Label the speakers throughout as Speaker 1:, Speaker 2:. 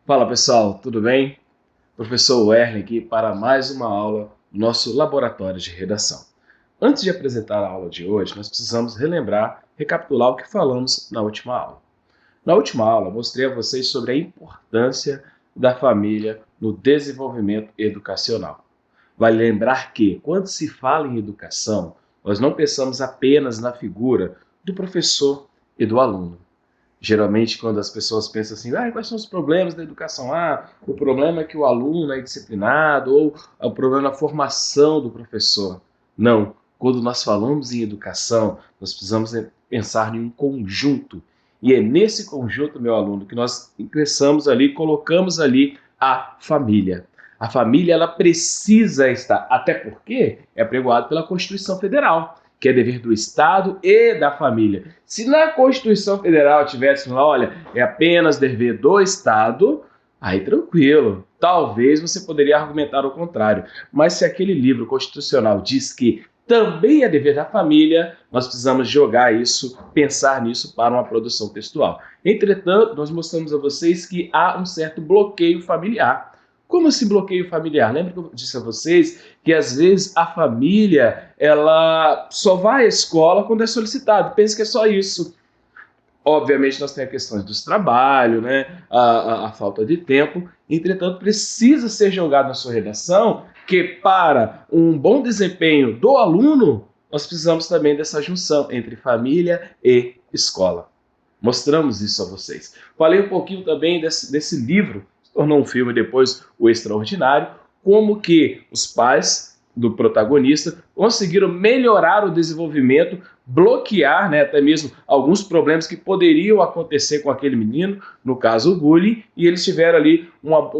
Speaker 1: Fala pessoal, tudo bem? Professor Werner aqui para mais uma aula do nosso laboratório de redação. Antes de apresentar a aula de hoje, nós precisamos relembrar, recapitular o que falamos na última aula. Na última aula, mostrei a vocês sobre a importância da família no desenvolvimento educacional. Vale lembrar que, quando se fala em educação, nós não pensamos apenas na figura do professor e do aluno. Geralmente, quando as pessoas pensam assim, quais são os problemas da educação? O problema é que o aluno é indisciplinado, ou o problema é a formação do professor. Não. Quando nós falamos em educação, nós precisamos pensar em um conjunto. E é nesse conjunto, meu aluno, que nós ingressamos ali, colocamos ali a família. A família, ela precisa estar, até porque é apregoado pela Constituição Federal, que é dever do Estado e da família. Se na Constituição Federal tivesse lá, olha, é apenas dever do Estado, aí tranquilo. Talvez você poderia argumentar o contrário. Mas se aquele livro constitucional diz que também é dever da família, nós precisamos jogar isso, pensar nisso para uma produção textual. Entretanto, nós mostramos a vocês que há um certo bloqueio familiar. Como esse bloqueio familiar? Lembra que eu disse a vocês que às vezes a família ela só vai à escola quando é solicitado, pensa que é só isso. Obviamente nós temos a questão do trabalho, né? a falta de tempo, entretanto precisa ser jogado na sua redação que para um bom desempenho do aluno, nós precisamos também dessa junção entre família e escola. Mostramos isso a vocês. Falei um pouquinho também desse livro, se tornou um filme depois, O Extraordinário, como que os pais do protagonista conseguiram melhorar o desenvolvimento, bloquear, né, até mesmo alguns problemas que poderiam acontecer com aquele menino, no caso o bullying, e eles tiveram ali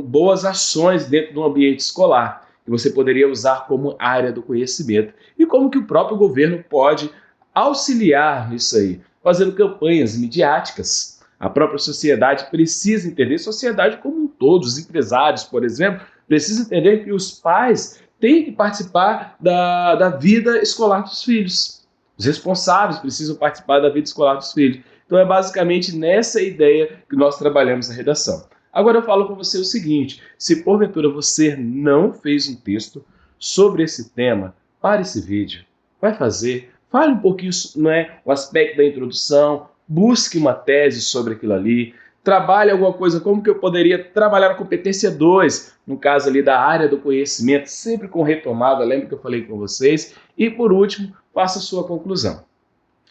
Speaker 1: boas ações dentro do ambiente escolar, que você poderia usar como área do conhecimento, e como que o próprio governo pode auxiliar nisso aí, fazendo campanhas midiáticas. A própria sociedade precisa entender, sociedade como um todo, os empresários, por exemplo, precisam entender que os pais têm que participar da vida escolar dos filhos. Os responsáveis precisam participar da vida escolar dos filhos. Então é basicamente nessa ideia que nós trabalhamos a redação. Agora eu falo para você o seguinte, se porventura você não fez um texto sobre esse tema, pare esse vídeo, vai fazer, fale um pouquinho, né, o aspecto da introdução, busque uma tese sobre aquilo ali, trabalhe alguma coisa, como que eu poderia trabalhar a competência 2, no caso ali da área do conhecimento, sempre com retomada, lembra que eu falei com vocês? E por último, faça a sua conclusão.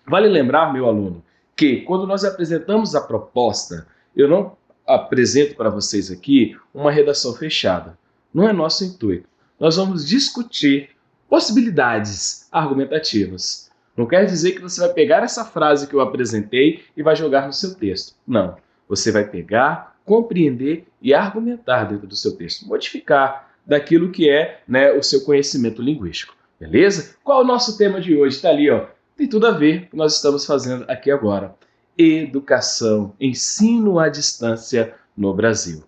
Speaker 1: Vale lembrar, meu aluno, que quando nós apresentamos a proposta, eu não apresento para vocês aqui uma redação fechada. Não é nosso intuito. Nós vamos discutir possibilidades argumentativas. Não quer dizer que você vai pegar essa frase que eu apresentei e vai jogar no seu texto. Não. Você vai pegar, compreender e argumentar dentro do seu texto. Modificar daquilo que é, né, o seu conhecimento linguístico. Beleza? Qual é o nosso tema de hoje? Está ali, ó. Tem tudo a ver com o que nós estamos fazendo aqui agora. Educação, ensino à distância no Brasil.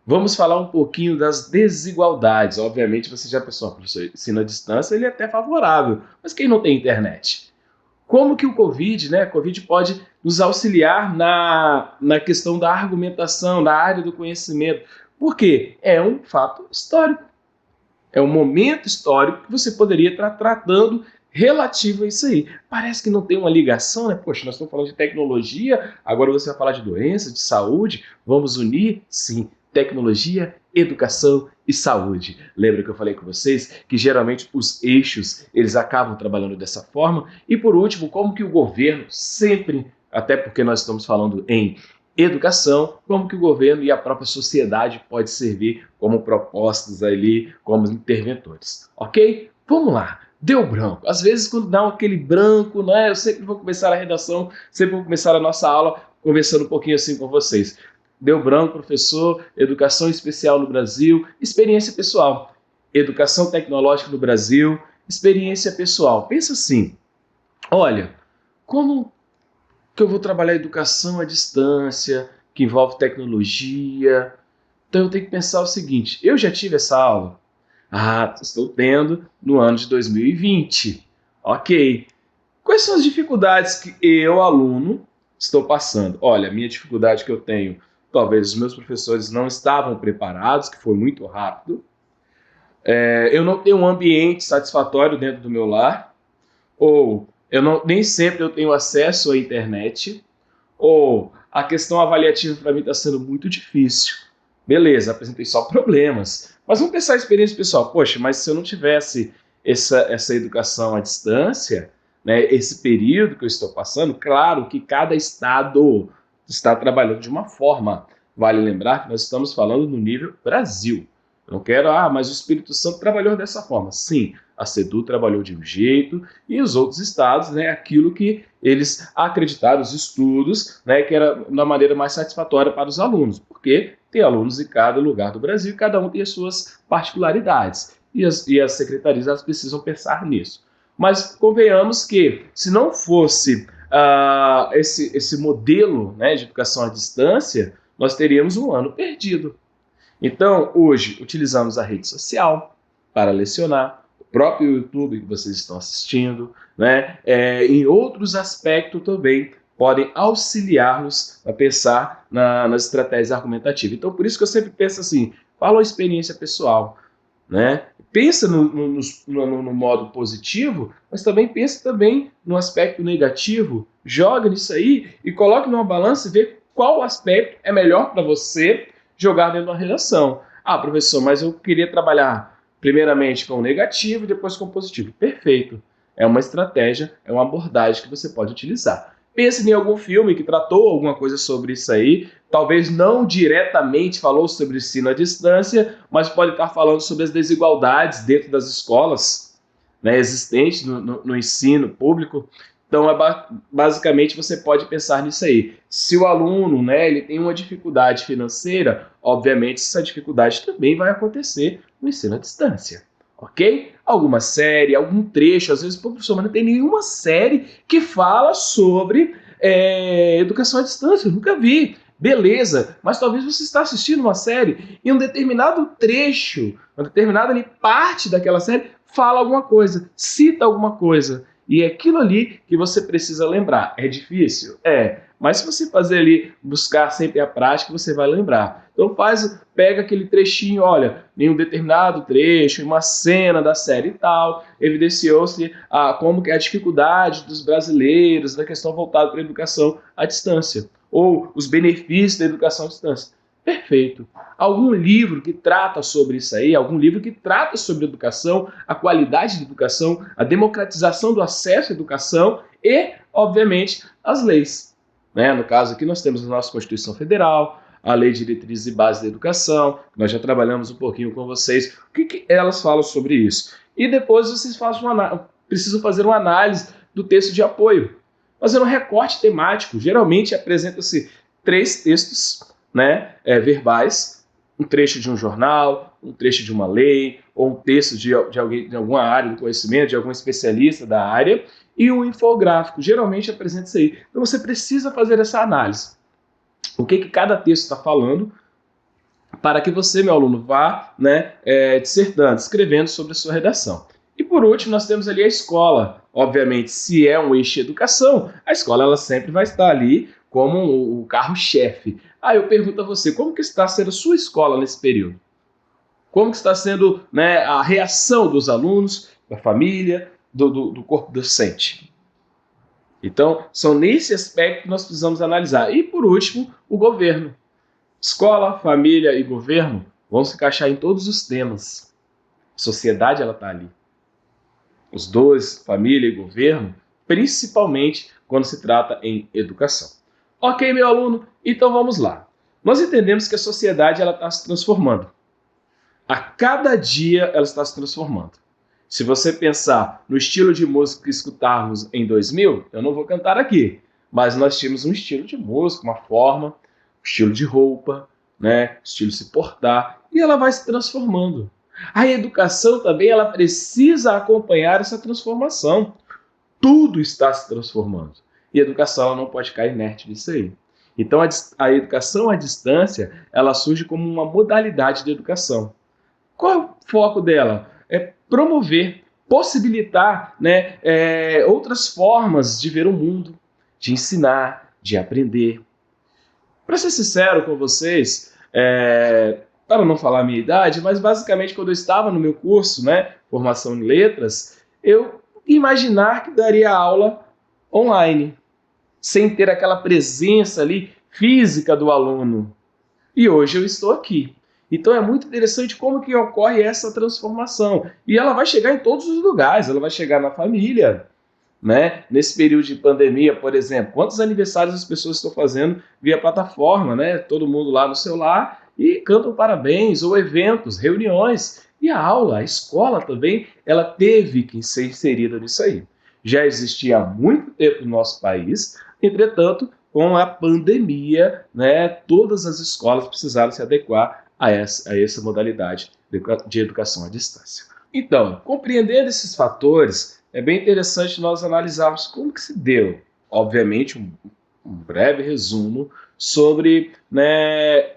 Speaker 1: Vamos falar um pouquinho das desigualdades. Obviamente, você já pensou, professor, ensino à distância, ele é até favorável, mas quem não tem internet? Como que o Covid, né, Covid pode nos auxiliar na questão da argumentação, da área do conhecimento? Porque é um fato histórico. É um momento histórico que você poderia estar tratando relativo a isso aí. Parece que não tem uma ligação, né? Poxa, nós estamos falando de tecnologia, agora você vai falar de doença, de saúde. Vamos unir? Sim, tecnologia, educação e saúde. Lembra que eu falei com vocês que geralmente os eixos, eles acabam trabalhando dessa forma? E por último, como que o governo sempre, até porque nós estamos falando em educação, como que o governo e a própria sociedade pode servir como propostas ali, como interventores. Ok? Vamos lá. Deu branco. Às vezes, quando dá aquele branco, né, eu sempre vou começar a redação, sempre vou começar a nossa aula conversando um pouquinho assim com vocês. Deu branco, professor, educação especial no Brasil, experiência pessoal. Educação tecnológica no Brasil, experiência pessoal. Pensa assim, olha, como que eu vou trabalhar educação à distância, que envolve tecnologia. Então eu tenho que pensar o seguinte, eu já tive essa aula? Ah, estou tendo no ano de 2020. Ok. Quais são as dificuldades que eu, aluno, estou passando? Olha, a minha dificuldade que eu tenho talvez os meus professores não estavam preparados, que foi muito rápido. Eu não tenho um ambiente satisfatório dentro do meu lar, ou nem sempre eu tenho acesso à internet, ou a questão avaliativa para mim está sendo muito difícil. Beleza, apresentei só problemas. Mas vamos pensar a experiência pessoal. Poxa, mas se eu não tivesse essa educação à distância, né, esse período que eu estou passando, claro que cada estado está trabalhando de uma forma. Vale lembrar que nós estamos falando no nível Brasil. Eu não quero, mas o Espírito Santo trabalhou dessa forma. Sim, a CEDU trabalhou de um jeito e os outros estados, né, aquilo que eles acreditaram, os estudos, né, que era da maneira mais satisfatória para os alunos, porque tem alunos em cada lugar do Brasil e cada um tem as suas particularidades. E as secretarias elas precisam pensar nisso. Mas convenhamos que, se não fosse esse modelo, né, de educação à distância, nós teríamos um ano perdido. Então, hoje, utilizamos a rede social para lecionar, o próprio YouTube que vocês estão assistindo, né? Em outros aspectos também podem auxiliar-nos a pensar nas estratégias argumentativas. Então, por isso que eu sempre penso assim, fala a experiência pessoal, né? Pensa no modo positivo, mas também pensa também no aspecto negativo, joga nisso aí e coloque numa balança e vê qual aspecto é melhor para você jogar dentro da redação. Professor, mas eu queria trabalhar primeiramente com o negativo e depois com o positivo. Perfeito. É uma estratégia, é uma abordagem que você pode utilizar. Pense em algum filme que tratou alguma coisa sobre isso aí, talvez não diretamente falou sobre ensino à distância, mas pode estar falando sobre as desigualdades dentro das escolas, né, existentes no ensino público. Então, basicamente, você pode pensar nisso aí. Se o aluno, né, ele tem uma dificuldade financeira, obviamente, essa dificuldade também vai acontecer no ensino à distância. Ok? Alguma série, algum trecho, às vezes, professor, mas não tem nenhuma série que fala sobre educação à distância, eu nunca vi. Beleza, mas talvez você está assistindo uma série e um determinado trecho, uma determinada parte daquela série fala alguma coisa, cita alguma coisa. E é aquilo ali que você precisa lembrar. É difícil? Mas se você fazer ali, buscar sempre a prática, você vai lembrar. Então pega aquele trechinho, olha, em um determinado trecho, em uma cena da série e tal, evidenciou-se como que é a dificuldade dos brasileiros na questão voltada para a educação à distância, ou os benefícios da educação à distância. Perfeito. Algum livro que trata sobre isso aí, algum livro que trata sobre educação, a qualidade da educação, a democratização do acesso à educação e, obviamente, as leis. Né? No caso aqui nós temos a nossa Constituição Federal, a Lei de Diretrizes e Bases da Educação, nós já trabalhamos um pouquinho com vocês, o que elas falam sobre isso. E depois vocês precisam fazer uma análise do texto de apoio, fazendo um recorte temático. Geralmente apresenta-se 3 textos, né, verbais, um trecho de um jornal, um trecho de uma lei, ou um texto de alguém de alguma área do conhecimento, de algum especialista da área, e um infográfico. Geralmente apresenta isso aí. Então você precisa fazer essa análise. O que cada texto está falando, para que você, meu aluno, vá, né, dissertando, escrevendo sobre a sua redação. E por último, nós temos ali a escola. Obviamente, se é um eixo de educação, a escola ela sempre vai estar ali como o carro-chefe. Eu pergunto a você, como que está sendo a sua escola nesse período? Como que está sendo, né, a reação dos alunos, da família, do corpo docente? Então, são nesse aspecto que nós precisamos analisar. E por último, o governo. Escola, família e governo vão se encaixar em todos os temas. A sociedade ela está ali. Os dois, família e governo, principalmente quando se trata em educação. Ok, meu aluno? Então vamos lá. Nós entendemos que a sociedade ela está se transformando. A cada dia ela está se transformando. Se você pensar no estilo de música que escutarmos em 2000, eu não vou cantar aqui, mas nós tínhamos um estilo de música, uma forma, um estilo de roupa, né, estilo de se portar, e ela vai se transformando. A educação também ela precisa acompanhar essa transformação. Tudo está se transformando. E a educação ela não pode ficar inerte nisso aí. Então a educação à distância ela surge como uma modalidade de educação. Qual é o foco dela? É promover, possibilitar, né, outras formas de ver o mundo, de ensinar, de aprender. Para ser sincero com vocês, para não falar a minha idade, mas basicamente quando eu estava no meu curso, né, formação em letras, eu imaginar que daria aula online, sem ter aquela presença ali física do aluno. E hoje eu estou aqui. Então é muito interessante como que ocorre essa transformação. E ela vai chegar em todos os lugares, ela vai chegar na família, né? Nesse período de pandemia, por exemplo, quantos aniversários as pessoas estão fazendo via plataforma, né? Todo mundo lá no celular e cantam parabéns, ou eventos, reuniões. E a aula, a escola também, ela teve que ser inserida nisso aí. Já existia há muito tempo no nosso país, entretanto, com a pandemia, né, todas as escolas precisaram se adequar a essa modalidade de educação à distância. Então, compreendendo esses fatores, é bem interessante nós analisarmos como que se deu, obviamente, um breve resumo sobre, né,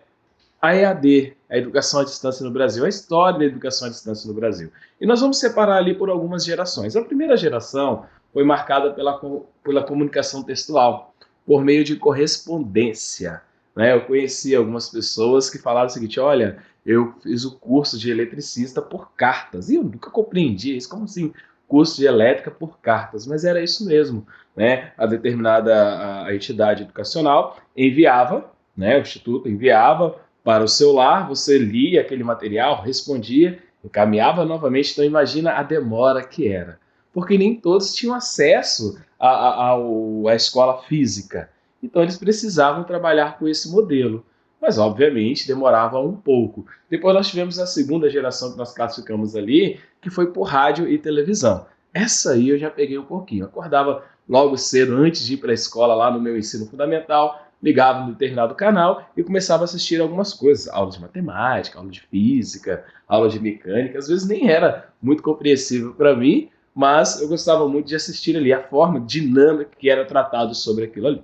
Speaker 1: a EAD, a educação à distância no Brasil, a história da educação à distância no Brasil. E nós vamos separar ali por algumas gerações. A primeira geração foi marcada pela comunicação textual, por meio de correspondência, né? Eu conheci algumas pessoas que falaram o seguinte: olha, eu fiz o curso de eletricista por cartas. E eu nunca compreendi isso. Como assim, curso de elétrica por cartas? Mas era isso mesmo, né? A determinada a entidade educacional enviava, né? O instituto enviava para o celular, você lia aquele material, respondia, encaminhava novamente. Então imagina a demora que era. Porque nem todos tinham acesso à escola física. Então eles precisavam trabalhar com esse modelo. Mas, obviamente, demorava um pouco. Depois nós tivemos a segunda geração que nós classificamos ali, que foi por rádio e televisão. Essa aí eu já peguei um pouquinho. Eu acordava logo cedo, antes de ir para a escola, lá no meu ensino fundamental, ligava no determinado canal e começava a assistir algumas coisas. Aulas de matemática, aula de física, aula de mecânica. Às vezes nem era muito compreensível para mim, mas eu gostava muito de assistir ali a forma dinâmica que era tratado sobre aquilo ali.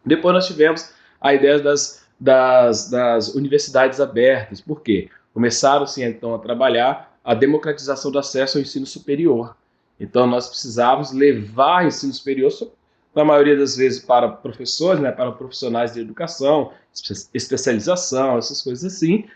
Speaker 1: Depois nós tivemos a ideia das universidades abertas. Por quê? Começaram-se então a trabalhar a democratização do acesso ao ensino superior. Então nós precisávamos levar ensino superior, na maioria das vezes, para professores, né, para profissionais de educação, especialização, essas coisas assim,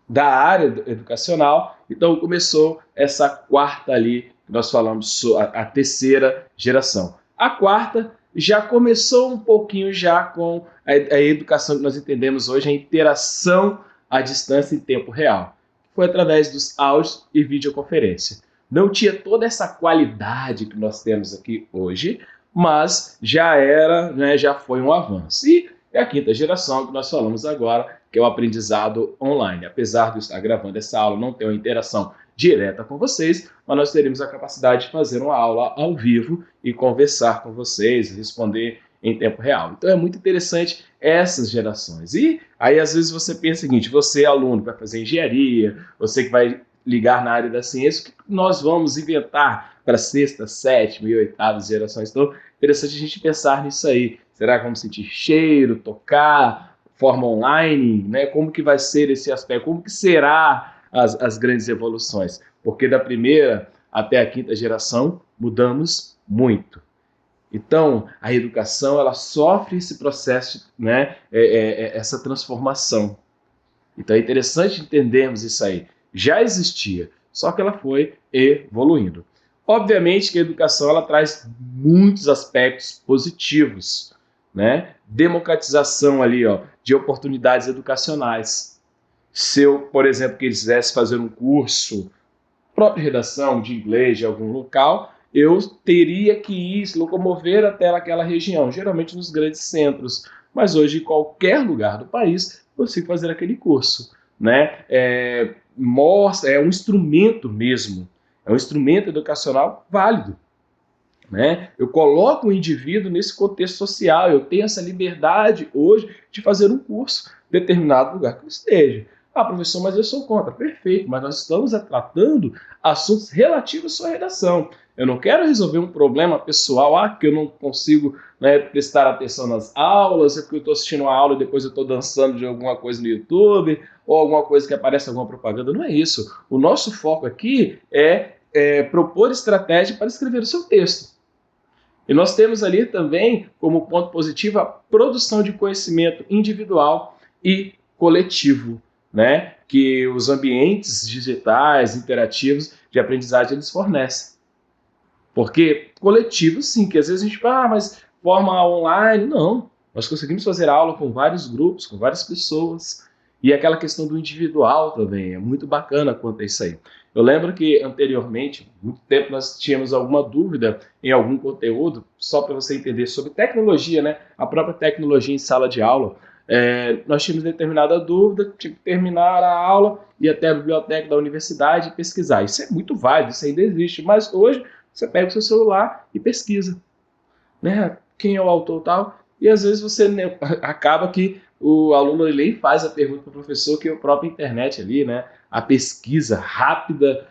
Speaker 1: da área educacional. Então começou essa quarta ali, que nós falamos, a terceira geração. A quarta já começou um pouquinho já com a educação que nós entendemos hoje, a interação à distância em tempo real. Foi através dos áudios e videoconferência. Não tinha toda essa qualidade que nós temos aqui hoje, mas já era, né, já foi um avanço. E é a quinta geração que nós falamos agora, que é o aprendizado online. Apesar de eu estar gravando essa aula, não ter uma interação direta com vocês, mas nós teremos a capacidade de fazer uma aula ao vivo e conversar com vocês, responder em tempo real. Então é muito interessante essas gerações. E aí às vezes você pensa o seguinte: você aluno que vai fazer engenharia, você que vai ligar na área da ciência, o que nós vamos inventar para sexta, sétima e oitava gerações? Então é interessante a gente pensar nisso aí. Será que vamos sentir cheiro, tocar, forma online, né? Como que vai ser esse aspecto? Como que será as grandes evoluções? Porque da primeira até a quinta geração mudamos muito. Então, a educação ela sofre esse processo, né? Essa transformação. Então é interessante entendermos isso aí. Já existia, só que ela foi evoluindo. Obviamente que a educação ela traz muitos aspectos positivos, né? Democratização ali, ó, de oportunidades educacionais. Se eu, por exemplo, quisesse fazer um curso próprio de redação de inglês de algum local, eu teria que ir se locomover até aquela região, geralmente nos grandes centros. Mas hoje, em qualquer lugar do país, eu consigo fazer aquele curso, né? Mostra, é um instrumento mesmo, é um instrumento educacional válido, né? Eu coloco o indivíduo nesse contexto social, eu tenho essa liberdade hoje de fazer um curso em determinado lugar que eu esteja. Ah, professor, mas eu sou contra. Perfeito, mas nós estamos tratando assuntos relativos à sua redação. Eu não quero resolver um problema pessoal, que eu não consigo, né, prestar atenção nas aulas, é porque eu estou assistindo uma aula e depois eu estou dançando de alguma coisa no YouTube, ou alguma coisa que aparece alguma propaganda. Não é isso. O nosso foco aqui é propor estratégia para escrever o seu texto. E nós temos ali também, como ponto positivo, a produção de conhecimento individual e coletivo, né? Que os ambientes digitais, interativos de aprendizagem eles fornecem. Porque coletivo, sim, que às vezes a gente fala, mas forma online, não. Nós conseguimos fazer aula com vários grupos, com várias pessoas. E aquela questão do individual também, é muito bacana quanto a isso aí. Eu lembro que anteriormente, muito tempo, nós tínhamos alguma dúvida em algum conteúdo, só para você entender sobre tecnologia, né? A própria tecnologia em sala de aula. Nós tínhamos determinada dúvida, tinha que terminar a aula, ir até a biblioteca da universidade e pesquisar. Isso é muito válido, isso ainda existe, mas hoje você pega o seu celular e pesquisa, né? Quem é o autor tal, e às vezes você, né, acaba que o aluno ele faz a pergunta para o professor, que é a própria internet ali, né? A pesquisa rápida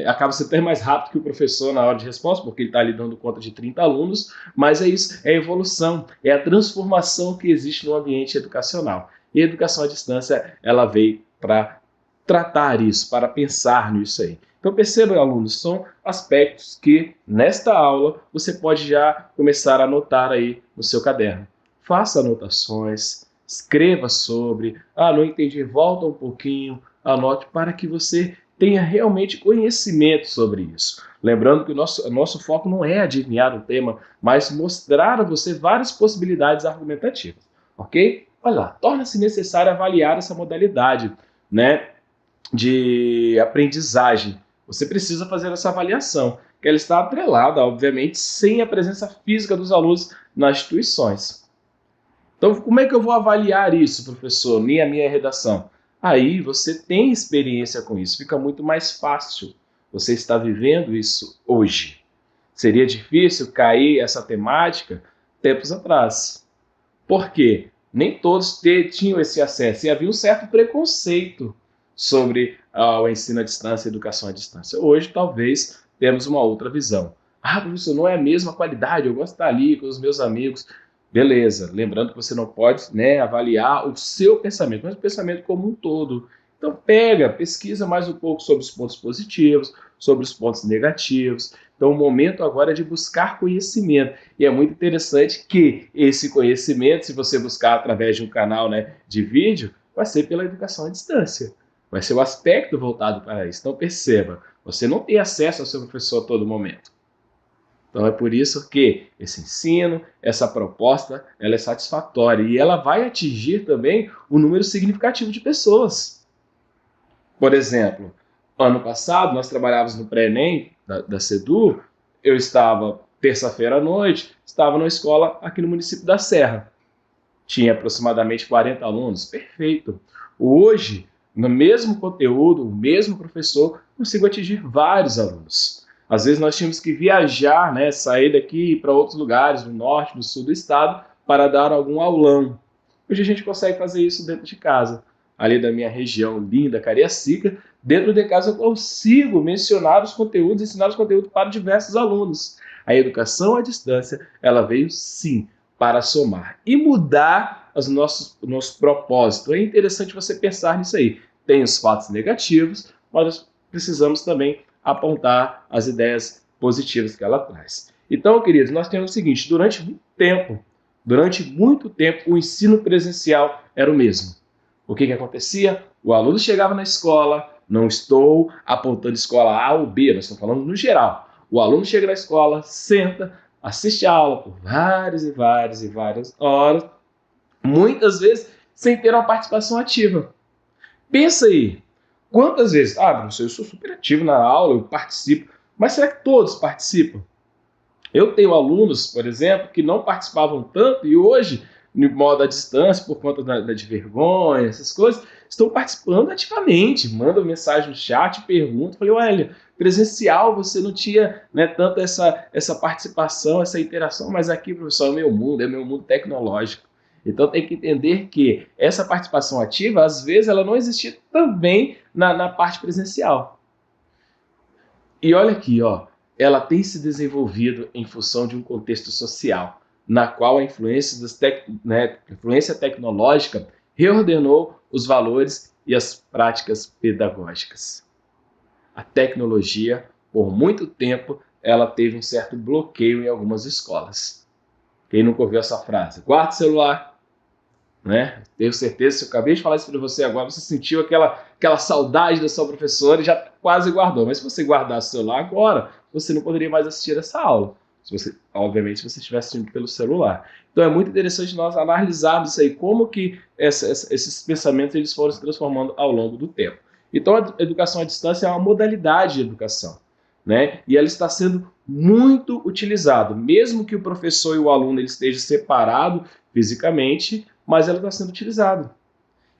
Speaker 1: acaba sendo até mais rápido que o professor na hora de resposta, porque ele está ali dando conta de 30 alunos, mas é isso, é a evolução, é a transformação que existe no ambiente educacional. E a educação à distância, ela veio para tratar isso, para pensar nisso aí. Então percebam, alunos, são aspectos que nesta aula você pode já começar a anotar aí no seu caderno. Faça anotações, escreva sobre, não entendi, volta um pouquinho, anote para que você tenha realmente conhecimento sobre isso. Lembrando que o nosso foco não é adivinhar o tema, mas mostrar a você várias possibilidades argumentativas, ok? Olha lá, torna-se necessário avaliar essa modalidade, né, de aprendizagem. Você precisa fazer essa avaliação, que ela está atrelada, obviamente, sem a presença física dos alunos nas instituições. Então, como é que eu vou avaliar isso, professor, nem a minha redação? Aí você tem experiência com isso, fica muito mais fácil. Você está vivendo isso hoje. Seria difícil cair essa temática tempos atrás. Por quê? Nem todos tinham esse acesso e havia um certo preconceito sobre o ensino à distância e a educação à distância. Hoje, talvez, temos uma outra visão. Professor, não é a mesma qualidade, eu gosto de estar ali com os meus amigos. Beleza, lembrando que você não pode, né, avaliar o seu pensamento, mas o pensamento como um todo. Então pesquisa mais um pouco sobre os pontos positivos, sobre os pontos negativos. Então o momento agora é de buscar conhecimento. E é muito interessante que esse conhecimento, se você buscar através de um canal, né, de vídeo, vai ser pela educação à distância. Vai ser o aspecto voltado para isso. Então perceba, você não tem acesso ao seu professor a todo momento. Então é por isso que esse ensino, essa proposta, ela é satisfatória e ela vai atingir também um número significativo de pessoas. Por exemplo, ano passado nós trabalhávamos no pré-ENEM da SEDU, eu estava terça-feira à noite, estava numa escola aqui no município da Serra. Tinha aproximadamente 40 alunos, perfeito. Hoje, no mesmo conteúdo, o mesmo professor, consigo atingir vários alunos. Às vezes nós tínhamos que viajar, né, sair daqui para outros lugares, no norte, no sul do estado, para dar algum aulão. Hoje a gente consegue fazer isso dentro de casa. Ali da minha região linda, Cariacica, dentro de casa eu consigo mencionar os conteúdos, ensinar os conteúdos para diversos alunos. A educação à distância, ela veio sim para somar e mudar o nosso propósito. É interessante você pensar nisso aí. Tem os fatos negativos, mas precisamos também apontar as ideias positivas que ela traz. Então, queridos, nós temos o seguinte, durante muito tempo, o ensino presencial era o mesmo. O que acontecia? O aluno chegava na escola, não estou apontando escola A ou B, nós estamos falando no geral. O aluno chega na escola, senta, assiste a aula por várias e várias e várias horas, muitas vezes sem ter uma participação ativa. Pensa aí, quantas vezes? Professor, eu sou super ativo na aula, eu participo, mas será que todos participam? Eu tenho alunos, por exemplo, que não participavam tanto e hoje, no modo à distância, por conta de vergonha, essas coisas, estão participando ativamente, mandam mensagem no chat, perguntam, falei, olha, presencial você não tinha, né, tanto essa participação, essa interação, mas aqui, professor, é meu mundo tecnológico. Então tem que entender que essa participação ativa, às vezes, ela não existia também na parte presencial. E olha aqui, ela tem se desenvolvido em função de um contexto social, na qual a influência tecnológica reordenou os valores e as práticas pedagógicas. A tecnologia, por muito tempo, ela teve um certo bloqueio em algumas escolas. Quem nunca ouviu essa frase? Guarda o celular, né? Tenho certeza, se eu acabei de falar isso para você agora, você sentiu aquela saudade da sua professora e já quase guardou. Mas se você guardasse o celular agora, você não poderia mais assistir essa aula. Se você, obviamente, se você estiver assistindo pelo celular. Então é muito interessante nós analisarmos isso aí, como que esses pensamentos eles foram se transformando ao longo do tempo. Então a educação à distância é uma modalidade de educação, né? E ela está sendo muito utilizada, mesmo que o professor e o aluno ele estejam separados fisicamente, mas ela está sendo utilizada.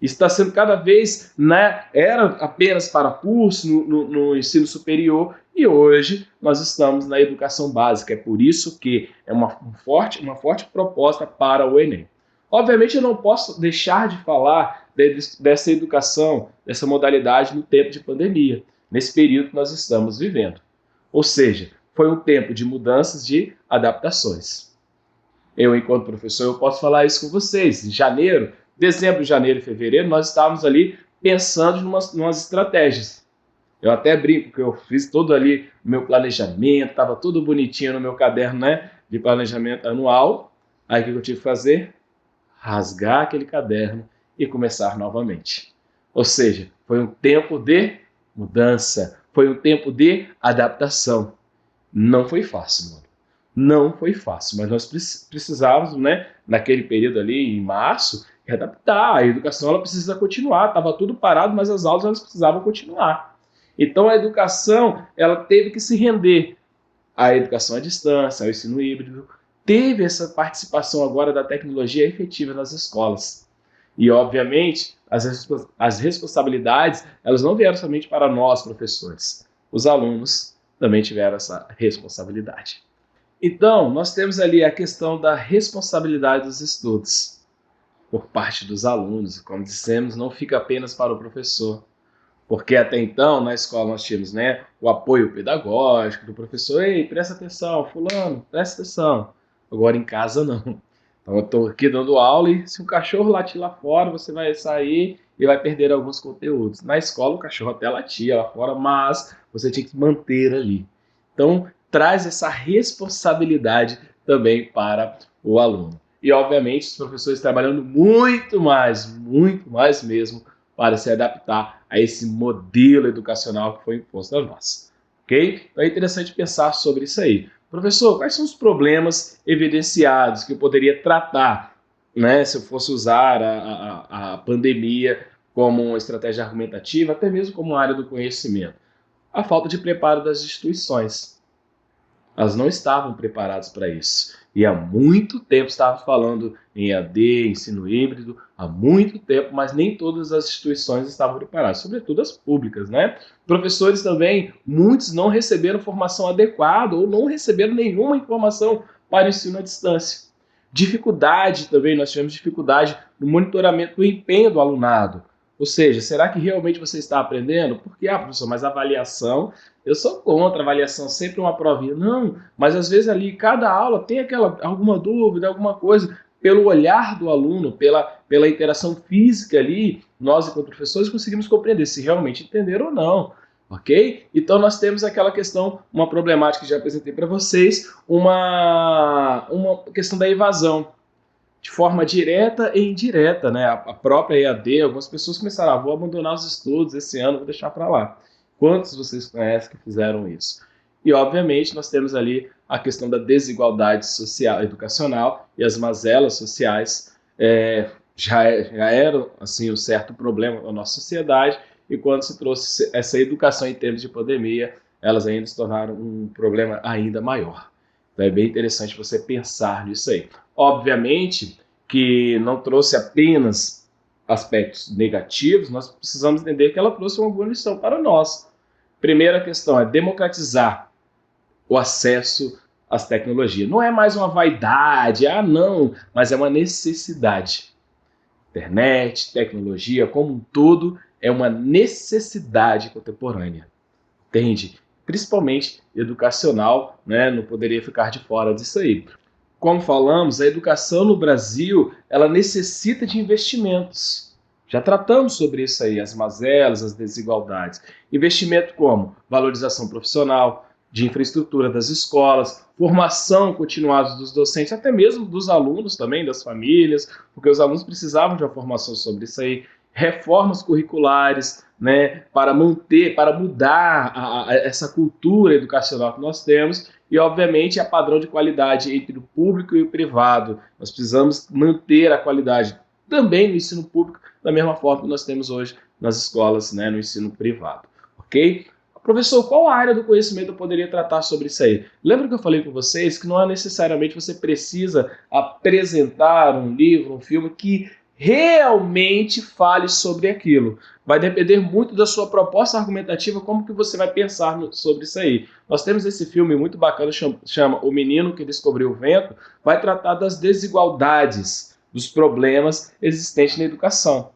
Speaker 1: Está sendo cada vez, né, era apenas para curso no ensino superior e hoje nós estamos na educação básica. É por isso que é uma forte proposta para o Enem. Obviamente eu não posso deixar de falar dessa educação, dessa modalidade no tempo de pandemia, nesse período que nós estamos vivendo. Ou seja, foi um tempo de mudanças, de adaptações. Eu, enquanto professor, eu posso falar isso com vocês. Em janeiro, dezembro, janeiro e fevereiro, nós estávamos ali pensando em umas estratégias. Eu até brinco que eu fiz todo ali o meu planejamento, estava tudo bonitinho no meu caderno, né, de planejamento anual. Aí o que eu tive que fazer? Rasgar aquele caderno e começar novamente. Ou seja, foi um tempo de mudança, foi um tempo de adaptação. Não foi fácil, mano. Não foi fácil, mas nós precisávamos, né, naquele período ali, em março, adaptar. A educação ela precisa continuar. Estava tudo parado, mas as aulas elas precisavam continuar. Então a educação ela teve que se render à educação à distância, ao ensino híbrido. Teve essa participação agora da tecnologia efetiva nas escolas. E, obviamente, as responsabilidades elas não vieram somente para nós, professores. Os alunos também tiveram essa responsabilidade. Então, nós temos ali a questão da responsabilidade dos estudos por parte dos alunos. Como dissemos, não fica apenas para o professor, porque até então, na escola, nós tínhamos, né, o apoio pedagógico do professor. Ei, presta atenção, fulano, presta atenção. Agora em casa, não. Então, eu estou aqui dando aula e se um cachorro latir lá fora, você vai sair e vai perder alguns conteúdos. Na escola, o cachorro até latia lá fora, mas você tinha que manter ali. Então, traz essa responsabilidade também para o aluno. E, obviamente, os professores trabalhando muito mais mesmo, para se adaptar a esse modelo educacional que foi imposto a nós. Ok? Então é interessante pensar sobre isso aí. Professor, quais são os problemas evidenciados que eu poderia tratar, né, se eu fosse usar a pandemia como uma estratégia argumentativa, até mesmo como uma área do conhecimento? A falta de preparo das instituições. Elas não estavam preparadas para isso. E há muito tempo estavam falando em EAD, ensino híbrido, há muito tempo, mas nem todas as instituições estavam preparadas, sobretudo as públicas, né? Professores também, muitos não receberam formação adequada ou não receberam nenhuma informação para o ensino à distância. Dificuldade também, nós tivemos dificuldade no monitoramento do empenho do alunado. Ou seja, será que realmente você está aprendendo? Porque, professor, mas a avaliação, eu sou contra a avaliação, sempre uma provinha. Não, mas às vezes ali, cada aula tem alguma dúvida, alguma coisa. Pelo olhar do aluno, pela interação física ali, nós, enquanto professores, conseguimos compreender se realmente entenderam ou não. Ok? Então nós temos aquela questão, uma problemática que já apresentei para vocês, uma questão da evasão de forma direta e indireta, né? A própria EAD, algumas pessoas começaram, vou abandonar os estudos esse ano, vou deixar para lá. Quantos vocês conhecem que fizeram isso? E, obviamente, nós temos ali a questão da desigualdade social, educacional e as mazelas sociais já eram, assim, um certo problema na nossa sociedade e quando se trouxe essa educação em termos de pandemia, elas ainda se tornaram um problema ainda maior. Então é bem interessante você pensar nisso aí. Obviamente que não trouxe apenas aspectos negativos, nós precisamos entender que ela trouxe uma boa lição para nós. Primeira questão é democratizar o acesso às tecnologias. Não é mais uma vaidade, não, mas é uma necessidade. Internet, tecnologia, como um todo, é uma necessidade contemporânea. Entende? Principalmente educacional, né? Não poderia ficar de fora disso aí. Como falamos, a educação no Brasil, ela necessita de investimentos. Já tratamos sobre isso aí, as mazelas, as desigualdades. Investimento como valorização profissional, de infraestrutura das escolas, formação continuada dos docentes, até mesmo dos alunos também, das famílias, porque os alunos precisavam de uma formação sobre isso aí, reformas curriculares, né, para manter, para mudar essa cultura educacional que nós temos e, obviamente, a padrão de qualidade entre o público e o privado. Nós precisamos manter a qualidade também no ensino público, da mesma forma que nós temos hoje nas escolas, né, no ensino privado, ok? Professor, qual área do conhecimento eu poderia tratar sobre isso aí? Lembra que eu falei com vocês que não é necessariamente você precisa apresentar um livro, um filme que realmente fale sobre aquilo. Vai depender muito da sua proposta argumentativa, como que você vai pensar sobre isso aí. Nós temos esse filme muito bacana, chama O Menino que Descobriu o Vento, vai tratar das desigualdades, dos problemas existentes na educação.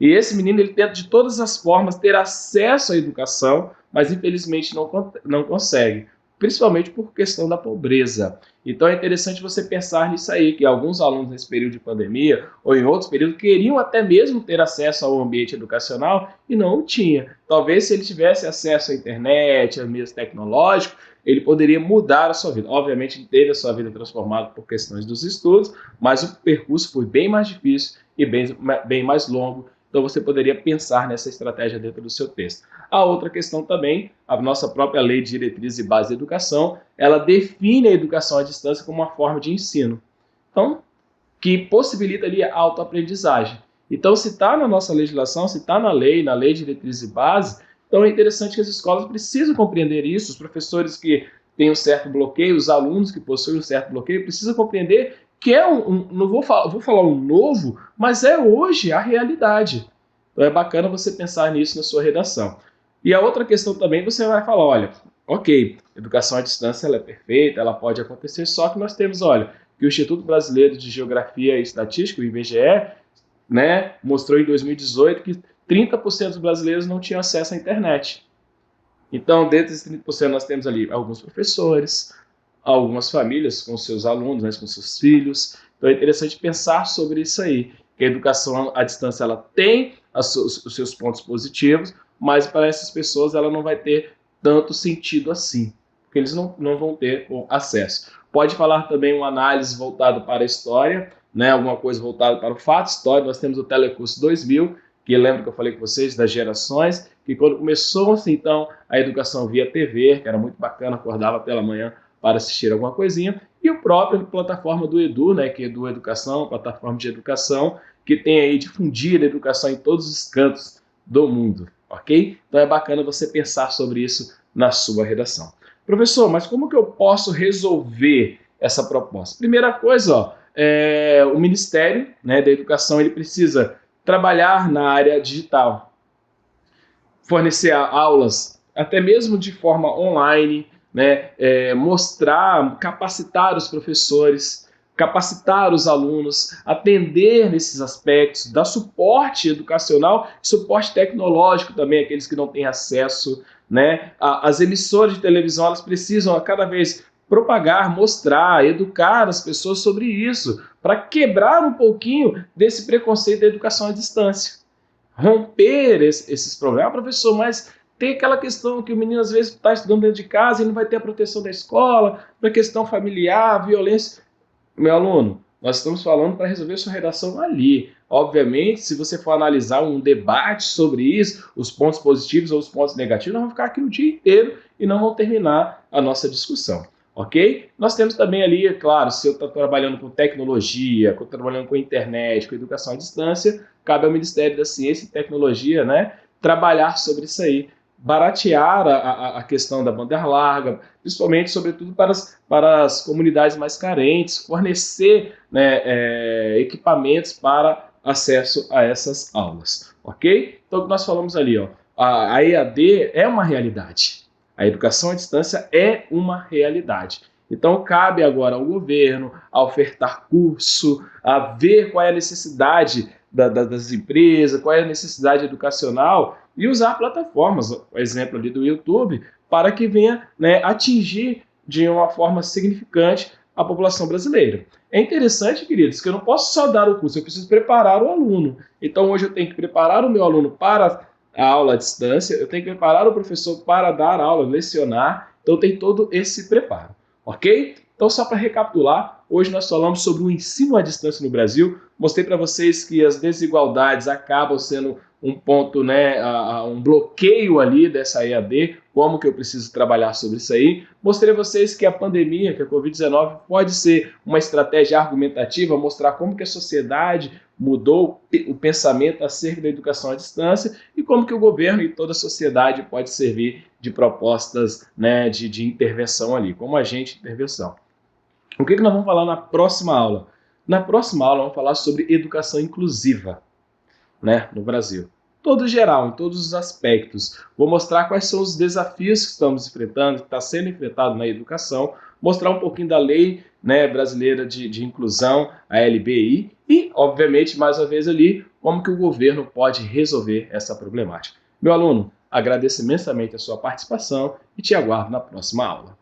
Speaker 1: E esse menino, ele tenta de todas as formas ter acesso à educação, mas infelizmente não consegue, principalmente por questão da pobreza. Então é interessante você pensar nisso aí, que alguns alunos nesse período de pandemia ou em outros períodos queriam até mesmo ter acesso ao ambiente educacional e não o tinha. Talvez se ele tivesse acesso à internet, a meios tecnológicos, ele poderia mudar a sua vida. Obviamente ele teve a sua vida transformada por questões dos estudos, mas o percurso foi bem mais difícil e bem mais longo. Então você poderia pensar nessa estratégia dentro do seu texto. A outra questão também, a nossa própria Lei de Diretrizes e Bases da Educação, ela define a educação à distância como uma forma de ensino. Então, que possibilita ali a autoaprendizagem. Então, se está na nossa legislação, se está na Lei de Diretrizes e Bases, então é interessante que as escolas precisam compreender isso, os professores que têm um certo bloqueio, os alunos que possuem um certo bloqueio, precisam compreender que é não vou falar um novo, mas é hoje a realidade. Então é bacana você pensar nisso na sua redação. E a outra questão também, você vai falar, olha, ok, educação à distância ela é perfeita, ela pode acontecer, só que nós temos, olha, que o Instituto Brasileiro de Geografia e Estatística, o IBGE, né, mostrou em 2018 que 30% dos brasileiros não tinham acesso à internet. Então, dentro desses 30%, nós temos ali alguns professores, algumas famílias com seus alunos, né, com seus filhos. Então é interessante pensar sobre isso aí, que a educação à distância ela tem os seus pontos positivos, mas para essas pessoas ela não vai ter tanto sentido assim, porque eles não vão ter acesso. Pode falar também uma análise voltada para a história, né, alguma coisa voltada para o fato histórico. Nós temos o Telecurso 2000, que lembra que eu falei com vocês das gerações, que quando começou-se então a educação via TV, que era muito bacana, acordava pela manhã para assistir alguma coisinha, e o próprio plataforma do Edu, né, que é Edu Educação, plataforma de educação, que tem aí difundido a educação em todos os cantos do mundo, ok? Então é bacana você pensar sobre isso na sua redação. Professor, mas como que eu posso resolver essa proposta? Primeira coisa, ó, o Ministério, né, da Educação ele precisa trabalhar na área digital, fornecer aulas, até mesmo de forma online, né, mostrar, capacitar os professores, capacitar os alunos, atender nesses aspectos, dar suporte educacional, suporte tecnológico também, aqueles que não têm acesso, né? As emissoras de televisão elas precisam a cada vez propagar, mostrar, educar as pessoas sobre isso, para quebrar um pouquinho desse preconceito da educação à distância. Romper esses problemas. Professor, mas tem aquela questão que o menino às vezes está estudando dentro de casa e não vai ter a proteção da escola, para questão familiar, violência. Meu aluno, nós estamos falando para resolver sua redação ali. Obviamente, se você for analisar um debate sobre isso, os pontos positivos ou os pontos negativos, nós vamos ficar aqui o dia inteiro e não vamos terminar a nossa discussão. Ok? Nós temos também ali, é claro, se eu estou trabalhando com tecnologia, estou trabalhando com internet, com educação à distância, cabe ao Ministério da Ciência e Tecnologia, né, trabalhar sobre isso aí, baratear a questão da banda larga, principalmente, sobretudo, para as comunidades mais carentes, fornecer, né, equipamentos para acesso a essas aulas, ok? Então, o que nós falamos ali, ó, a EAD é uma realidade. A educação à distância é uma realidade. Então, cabe agora ao governo a ofertar curso, a ver qual é a necessidade das empresas, qual é a necessidade educacional e usar plataformas, por exemplo, ali do YouTube, para que venha, né, atingir de uma forma significante a população brasileira. É interessante, queridos, que eu não posso só dar o curso, eu preciso preparar o aluno. Então, hoje eu tenho que preparar o meu aluno para a aula à distância, eu tenho que preparar o professor para dar aula, lecionar, Então tem todo esse preparo, ok? Então só para recapitular, hoje nós falamos sobre o ensino à distância no Brasil, mostrei para vocês que as desigualdades acabam sendo um ponto, né, um bloqueio ali dessa EAD, como que eu preciso trabalhar sobre isso aí. Mostrei a vocês que a pandemia, que a Covid-19 pode ser uma estratégia argumentativa, mostrar como que a sociedade mudou o pensamento acerca da educação à distância e como que o governo e toda a sociedade pode servir de propostas, né, de intervenção ali, como agente de intervenção. O que nós vamos falar na próxima aula? Na próxima aula vamos falar sobre educação inclusiva, né, no Brasil. Todo geral, em todos os aspectos. Vou mostrar quais são os desafios que estamos enfrentando, que está sendo enfrentado na educação, mostrar um pouquinho da lei, né, brasileira de inclusão, a LBI, e, obviamente, mais uma vez ali, como que o governo pode resolver essa problemática. Meu aluno, agradeço imensamente a sua participação e te aguardo na próxima aula.